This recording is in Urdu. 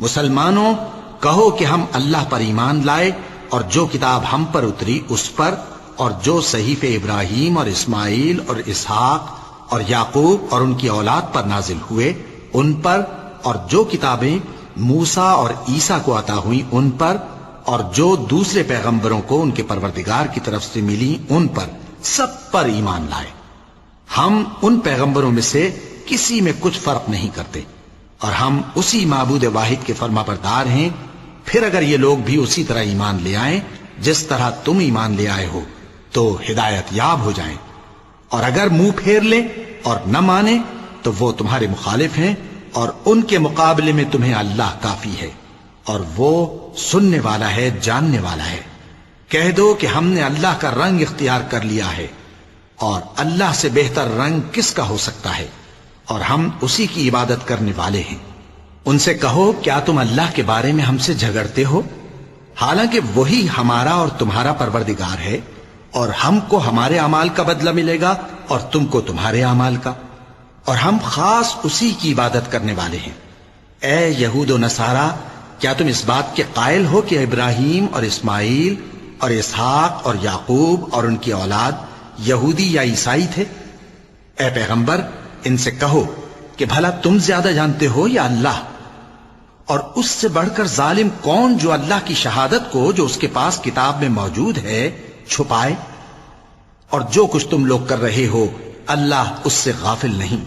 مسلمانوں کہو کہ ہم اللہ پر ایمان لائے اور جو کتاب ہم پر اتری اس پر، اور جو صحیفے ابراہیم اور اسماعیل اور اسحاق اور یعقوب اور ان کی اولاد پر نازل ہوئے ان پر، اور جو کتابیں موسیٰ اور عیسیٰ کو عطا ہوئیں ان پر، اور جو دوسرے پیغمبروں کو ان کے پروردگار کی طرف سے ملی ان پر، سب پر ایمان لائے۔ ہم ان پیغمبروں میں سے کسی میں کچھ فرق نہیں کرتے، اور ہم اسی معبود واحد کے فرما بردار ہیں۔ پھر اگر یہ لوگ بھی اسی طرح ایمان لے آئیں جس طرح تم ایمان لے آئے ہو تو ہدایت یاب ہو جائیں، اور اگر منہ پھیر لیں اور نہ مانیں تو وہ تمہارے مخالف ہیں، اور ان کے مقابلے میں تمہیں اللہ کافی ہے، اور وہ سننے والا ہے، جاننے والا ہے۔ کہہ دو کہ ہم نے اللہ کا رنگ اختیار کر لیا ہے، اور اللہ سے بہتر رنگ کس کا ہو سکتا ہے، اور ہم اسی کی عبادت کرنے والے ہیں۔ ان سے کہو کیا تم اللہ کے بارے میں ہم سے جھگڑتے ہو، حالانکہ وہی ہمارا اور تمہارا پروردگار ہے، اور ہم کو ہمارے اعمال کا بدلہ ملے گا اور تم کو تمہارے اعمال کا، اور ہم خاص اسی کی عبادت کرنے والے ہیں۔ اے یہود و نصارا، کیا تم اس بات کے قائل ہو کہ ابراہیم اور اسماعیل اور اسحاق اور یعقوب اور ان کی اولاد یہودی یا عیسائی تھے؟ اے پیغمبر ان سے کہو کہ بھلا تم زیادہ جانتے ہو یا اللہ؟ اور اس سے بڑھ کر ظالم کون جو اللہ کی شہادت کو جو اس کے پاس کتاب میں موجود ہے چھپائے؟ اور جو کچھ تم لوگ کر رہے ہو اللہ اس سے غافل نہیں۔